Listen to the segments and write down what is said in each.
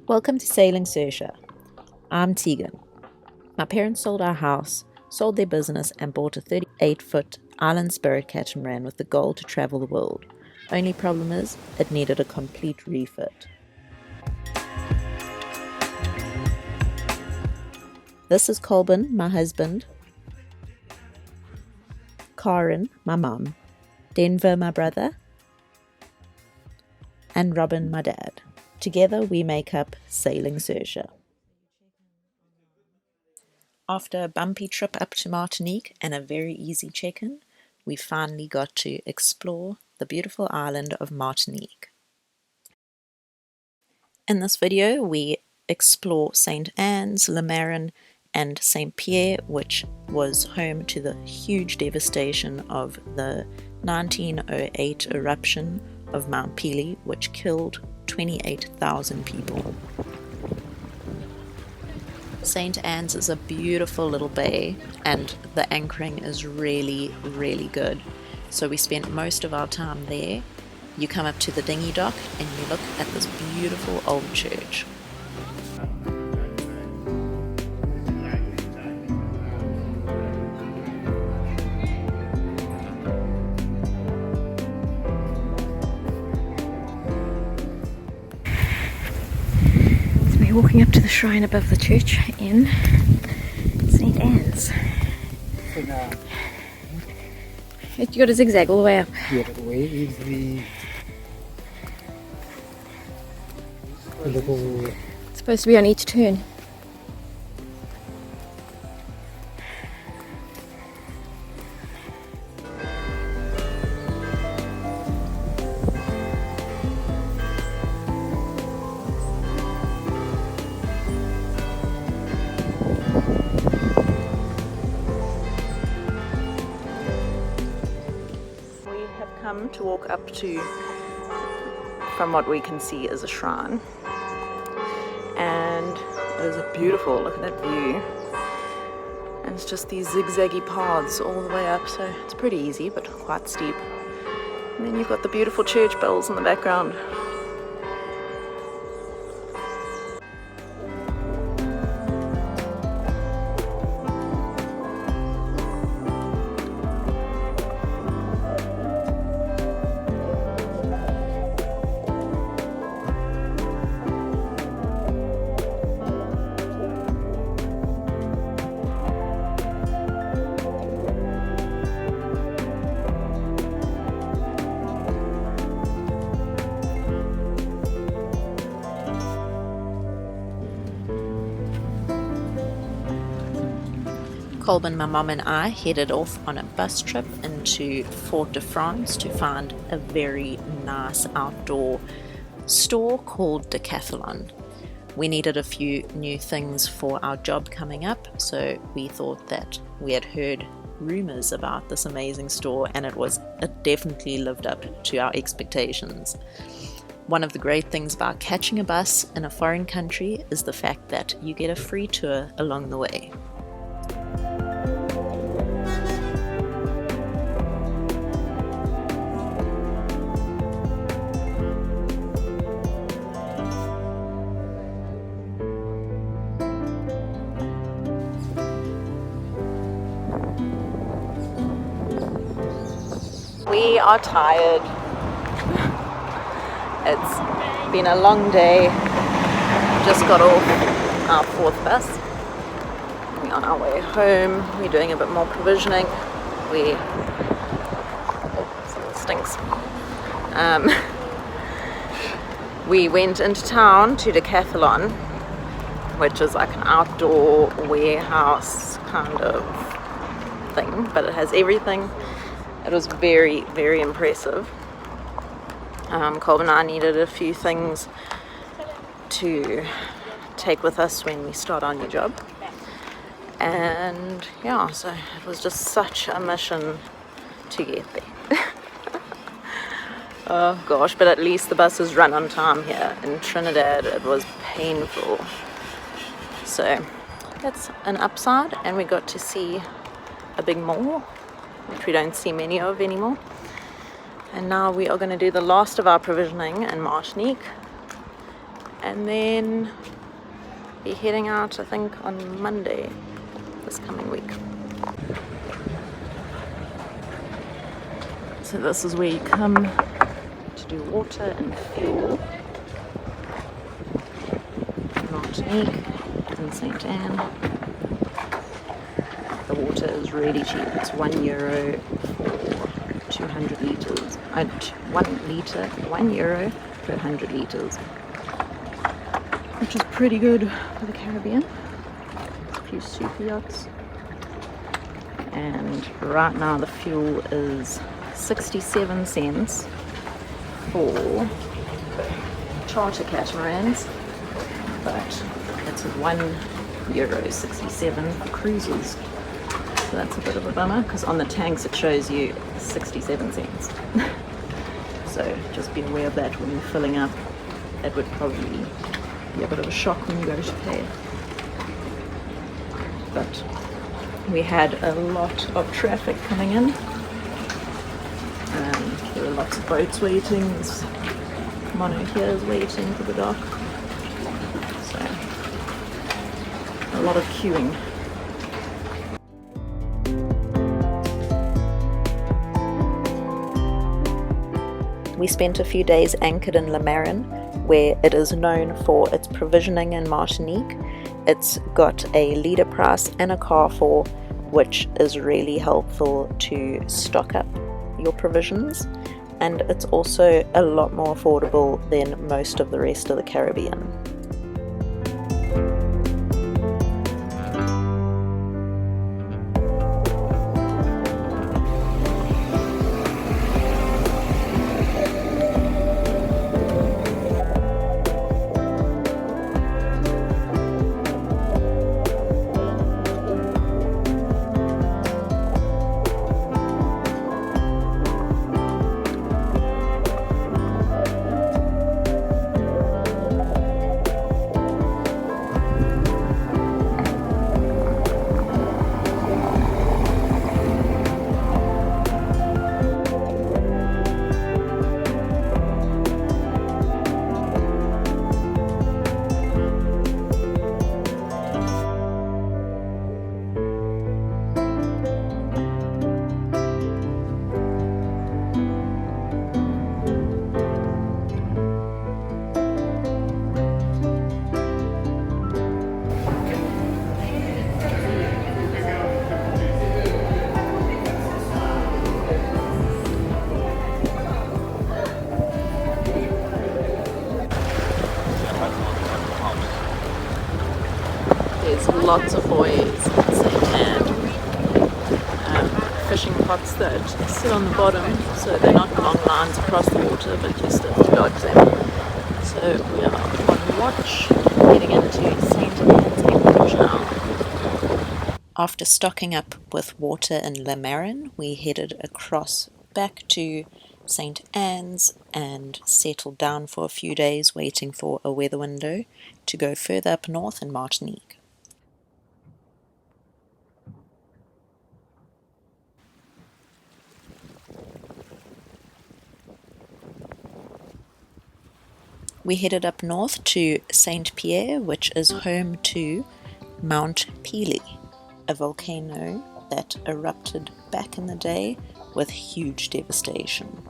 Welcome to Sailing Saoirse. I'm Tegan. My parents sold our house, sold their business, and bought a 38-foot island spirit catamaran with the goal to travel the world. Only problem is, it needed a complete refit. This is Colbin, my husband, Karin, my mum, Denver, my brother, and Robin, my dad. Together we make up Sailing Saoirse. After a bumpy trip up to Martinique and a very easy check-in, we finally got to explore the beautiful island of Martinique. In this video, we explore St. Anne's, Marin, and St. Pierre, which was home to the huge devastation of the 1908 eruption of Mount Pelee, which killed 28,000 people. St. Anne's is a beautiful little bay, and the anchoring is really, really good. So we spent most of our time there. You come up to the dinghy dock and you look at this beautiful old church. Walking up to the shrine above the church in St. Anne's. You got a zigzag all the way up. Yeah, but the way is the little... It's supposed to be on each turn. To walk up to, from what we can see, is a shrine, and it is a beautiful, look at that view, and it's just these zigzaggy paths all the way up, so it's pretty easy but quite steep. And then you've got the beautiful church bells in the background. Colbin, my mum and I headed off on a bus trip into Fort de France to find a very nice outdoor store called Decathlon. We needed a few new things for our job coming up, so we thought that we had heard rumors about this amazing store, and it definitely lived up to our expectations. One of the great things about catching a bus in a foreign country is the fact that you get a free tour along the way. We are tired. It's been a long day. Just got off our fourth bus. We're on our way home. We're doing a bit more provisioning. It stinks. We went into town to Decathlon, which is like an outdoor warehouse kind of thing, but it has everything. It was very, very impressive. Colbin and I needed a few things to take with us when we start our new job. And yeah, so it was just such a mission to get there. Oh gosh, but at least the buses run on time here. In Trinidad, it was painful. So that's an upside, and we got to see a big mall, which we don't see many of anymore. And now we are going to do the last of our provisioning in Martinique, and then be heading out, I think, on Monday this coming week. So this is where you come to do water and fuel. Martinique and St. Anne. The water is really cheap. It's €1 for 200 litres. 1 euro per 100 litres. Which is pretty good for the Caribbean. A few super yachts. And right now the fuel is 67 cents for charter catamarans, but it's €1.67 for cruises. So that's a bit of a bummer, because on the tanks it shows you 67 cents. So just be aware of that when you're filling up. That would probably be a bit of a shock when you go to pay it. But we had a lot of traffic coming in. There were lots of boats waiting. This mono here is waiting for the dock. So a lot of queuing. We spent a few days anchored in Marin, where it is known for its provisioning in Martinique. It's got a Leader Price and a Carrefour, which is really helpful to stock up your provisions, and it's also a lot more affordable than most of the rest of the Caribbean. There's lots of buoys in St. Anne, fishing pots that sit on the bottom, so they're not long lines across the water, but you still dodge them. So we are on watch, heading into St. Anne's anchorage now. After stocking up with water in Marin, we headed across back to St. Anne's and settled down for a few days, waiting for a weather window to go further up north in Martinique. We headed up north to Saint Pierre, which is home to Mount Pelee, a volcano that erupted back in the day with huge devastation.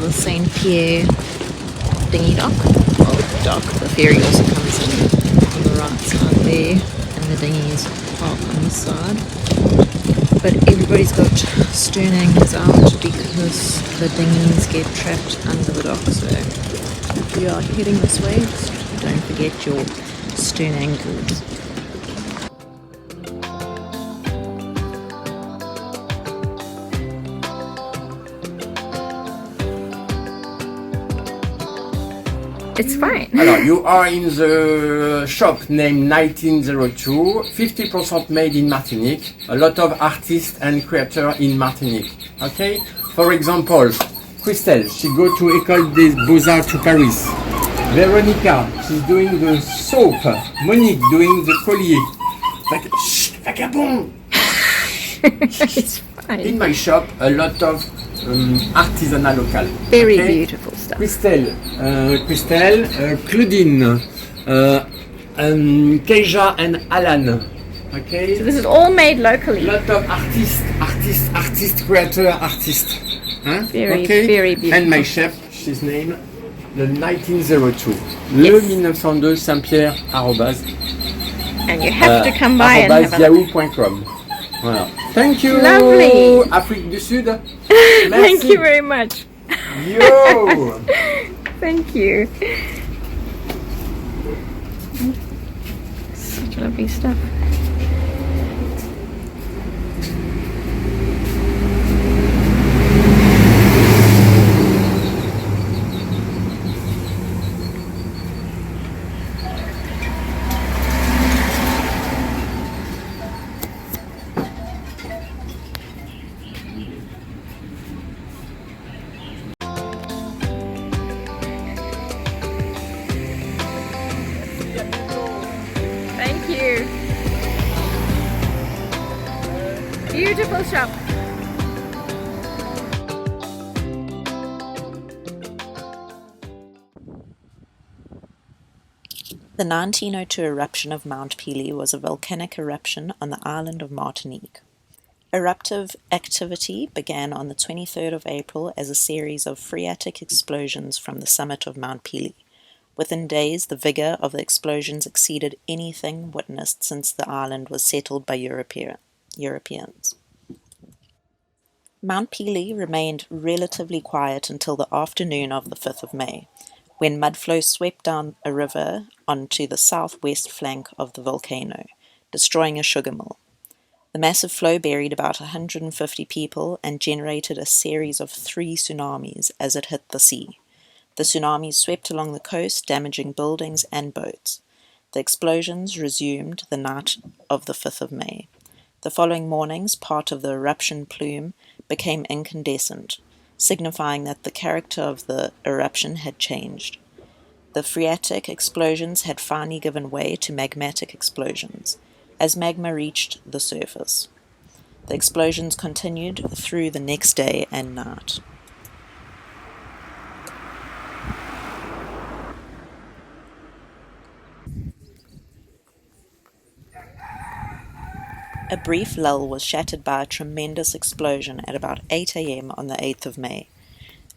the St. Pierre dinghy dock. Well, dock, the ferry also comes in on the right side there, and the dinghies park on this side. But everybody's got stern anchors out because the dinghies get trapped under the dock. So if you are heading this way, don't forget your stern anchors. It's fine. Alors, you are in the shop named 1902, 50% made in Martinique, a lot of artists and creators in Martinique. Okay? For example, Christelle, she go to École des Beaux-Arts to Paris. Veronica, she's doing the soap. Monique doing the collier. Like, shh, vagabond! It's fine. In my shop, a lot of artisanal local. Very okay? beautiful stuff. Christelle, Claudine, Keija and Alan. Okay. So this is all made locally. Lot of artists, creator, artists. Huh? Very, okay? very beautiful. And my chef, she's named the 1902. Yes. Le 1902 Saint-Pierre arrobase. And you have to come by and have a look. yahoo.com. Voilà. Thank you. Lovely. Afrique du Sud. Thank you very much. Yo. Thank you. Such lovely stuff. Thank you. Beautiful shop. The 1902 eruption of Mount Pelee was a volcanic eruption on the island of Martinique. Eruptive activity began on the 23rd of April as a series of phreatic explosions from the summit of Mount Pelee. Within days, the vigor of the explosions exceeded anything witnessed since the island was settled by Europeans. Mount Pelee remained relatively quiet until the afternoon of the 5th of May, when mudflow swept down a river onto the southwest flank of the volcano, destroying a sugar mill. The massive flow buried about 150 people and generated a series of 3 tsunamis as it hit the sea. The tsunamis swept along the coast, damaging buildings and boats. The explosions resumed the night of the 5th of May. The following mornings, part of the eruption plume became incandescent, signifying that the character of the eruption had changed. The phreatic explosions had finally given way to magmatic explosions, as magma reached the surface. The explosions continued through the next day and night. A brief lull was shattered by a tremendous explosion at about 8 a.m. on the 8th of May.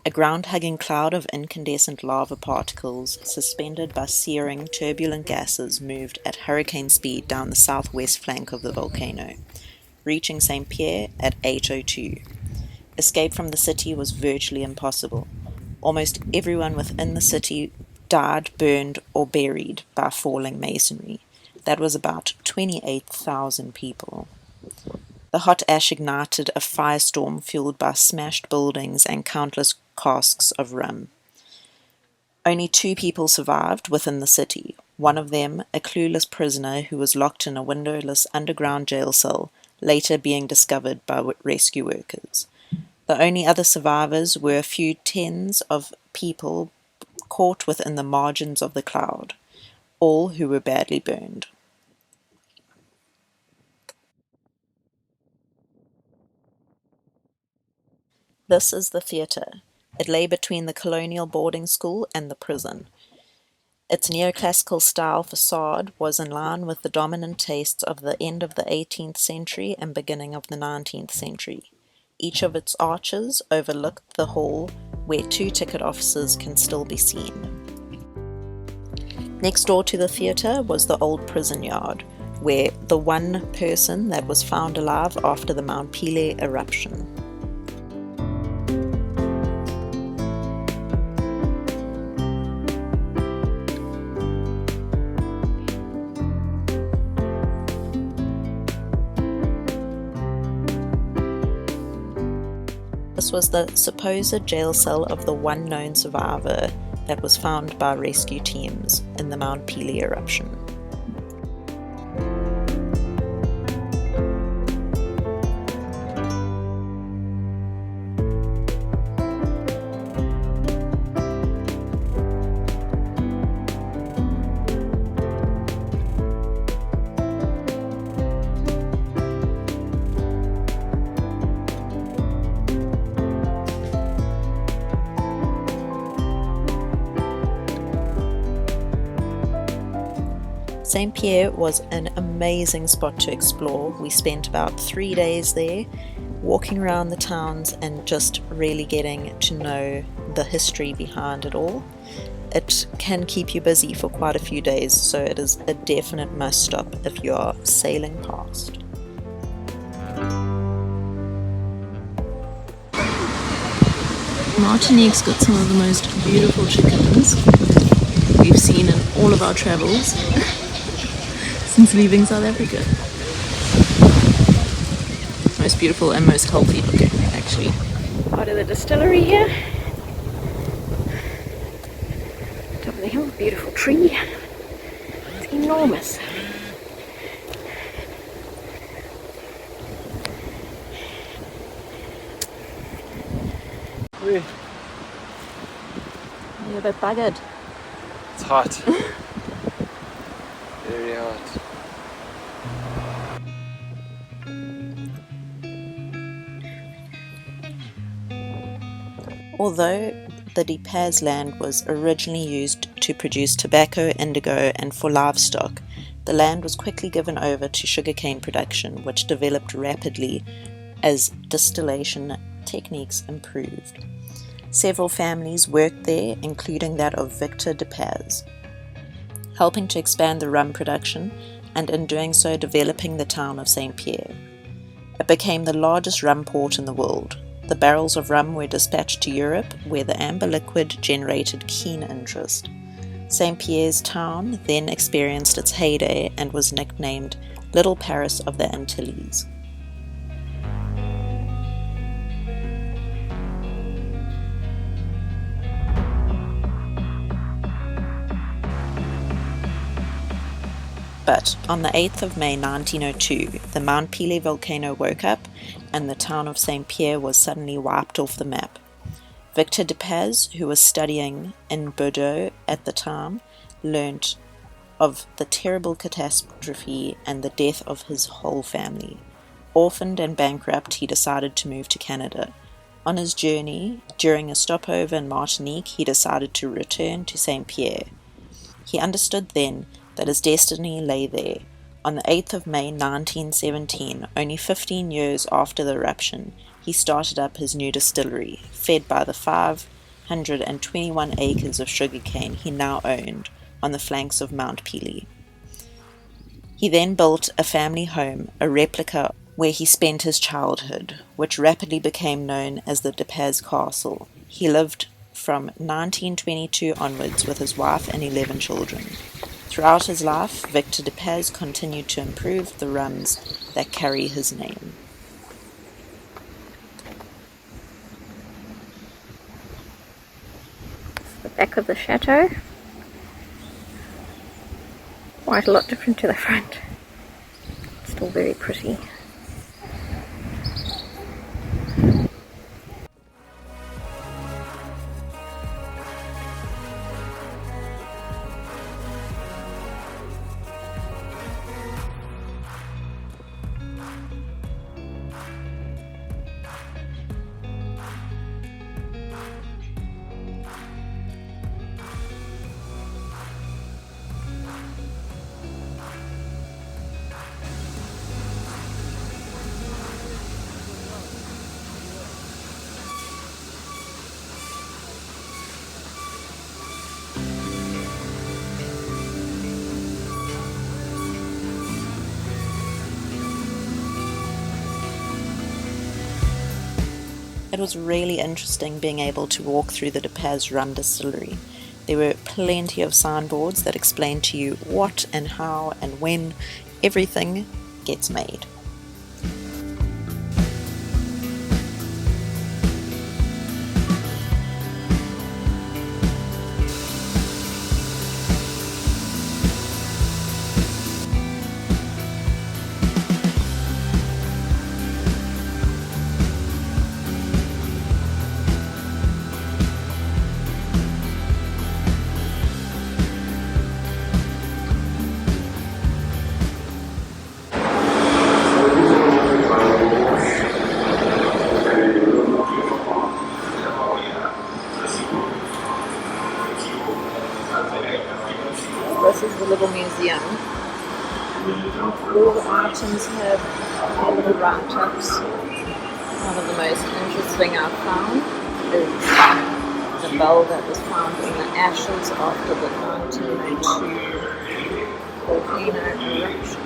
A ground-hugging cloud of incandescent lava particles, suspended by searing, turbulent gases, moved at hurricane speed down the southwest flank of the volcano, reaching St. Pierre at 8:02. Escape from the city was virtually impossible. Almost everyone within the city died, burned, or buried by falling masonry. That was about 28,000 people. The hot ash ignited a firestorm fueled by smashed buildings and countless casks of rum. Only 2 people survived within the city, one of them a clueless prisoner who was locked in a windowless underground jail cell, later being discovered by rescue workers. The only other survivors were a few tens of people caught within the margins of the cloud, all who were badly burned. This is the theatre. It lay between the colonial boarding school and the prison. Its neoclassical style facade was in line with the dominant tastes of the end of the 18th century and beginning of the 19th century. Each of its arches overlooked the hall where 2 ticket offices can still be seen. Next door to the theatre was the old prison yard, where the one person that was found alive after the Mount Pelee eruption. This was the supposed jail cell of the one known survivor that was found by rescue teams in the Mount Pelee eruption. St. Pierre was an amazing spot to explore. We spent about 3 days there, walking around the towns and just really getting to know the history behind it all. It can keep you busy for quite a few days, so it is a definite must stop if you are sailing past. Martinique's got some of the most beautiful chickens we've seen in all of our travels since leaving South Africa. Most beautiful and most healthy looking, actually. Part of the distillery here. Top of the hill, beautiful tree. It's enormous. You're a bit buggered. It's hot. Very hot. Although the De Paz land was originally used to produce tobacco, indigo, and for livestock, the land was quickly given over to sugarcane production, which developed rapidly as distillation techniques improved. Several families worked there, including that of Victor De Paz, helping to expand the rum production and in doing so developing the town of St. Pierre. It became the largest rum port in the world. The barrels of rum were dispatched to Europe, where the amber liquid generated keen interest. St. Pierre's town then experienced its heyday and was nicknamed Little Paris of the Antilles. But on the 8th of May 1902, the Mount Pelee volcano woke up and the town of St. Pierre was suddenly wiped off the map. Victor De Paz, who was studying in Bordeaux at the time, learnt of the terrible catastrophe and the death of his whole family. Orphaned and bankrupt, he decided to move to Canada. On his journey, during a stopover in Martinique, he decided to return to St. Pierre. He understood then that his destiny lay there. On the 8th of May 1917, only 15 years after the eruption, he started up his new distillery, fed by the 521 acres of sugarcane he now owned on the flanks of Mount Pelee. He then built a family home, a replica where he spent his childhood, which rapidly became known as the De Paz Castle. He lived from 1922 onwards with his wife and 11 children. Throughout his life, Victor De Paz continued to improve the rums that carry his name. The back of the chateau. Quite a lot different to the front. Still very pretty. It was really interesting being able to walk through the De Paz rum distillery. There were plenty of signboards that explained to you what and how and when everything gets made. This is the little museum. All the items have their little write-ups. One of the most interesting I've found is the bell that was found in the ashes after the 1902 volcano eruption.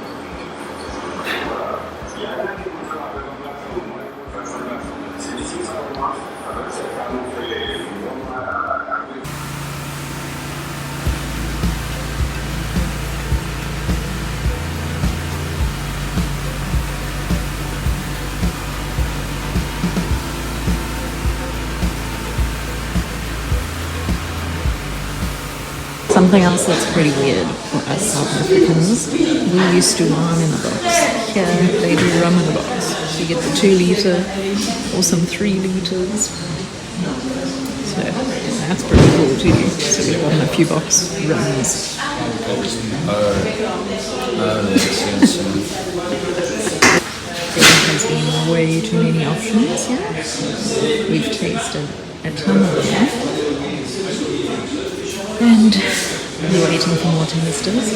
Something else that's pretty weird for us South Africans, we used to wine in a box. Here they do rum in a box. You get the 2 litre or some 3 litres. So that's pretty cool too. So we've gotten a few box rums. There has been way too many options here. We've tasted a ton of them. And we're waiting for more tasters.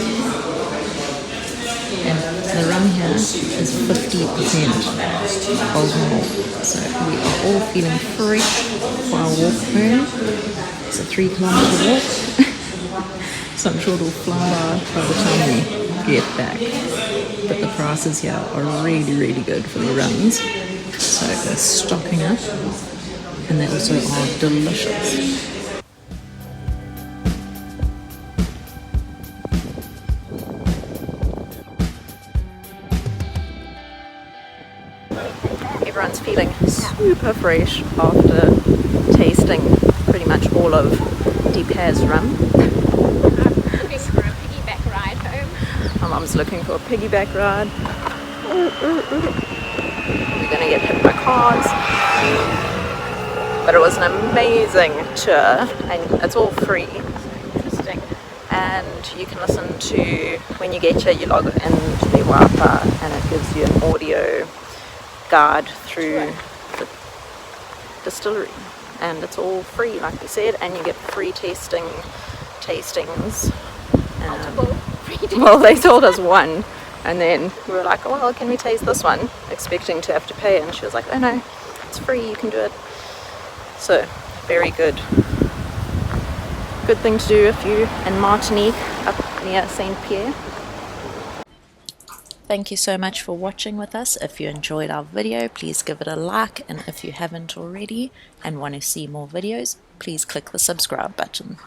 And the rum here is 50% alcohol. So we are all feeling fresh for our walk home. It's a 3-kilometre walk. So I'm sure it'll fly by the time we get back. But the prices here are really, really good for the rums. So they're stocking up. And they also are delicious. Everyone's feeling super fresh after tasting pretty much all of De Paz rum. Looking for a piggyback ride home. My mum's looking for a piggyback ride. We're gonna get hit by cars. But it was an amazing tour, and it's all free. Interesting. And you can listen to, when you get here, you log into their Wi-Fi and it gives you an audio guide through the distillery, and it's all free like we said, and you get free tastings. Multiple free tastings. Well, they told us one, and then we were like, oh, well, can we taste this one, expecting to have to pay, and she was like, oh no, it's free, you can do it. So very good thing to do if you're in Martinique up near St. Pierre. Thank you so much for watching with us. If you enjoyed our video, please give it a like, and if you haven't already and want to see more videos, please click the subscribe button.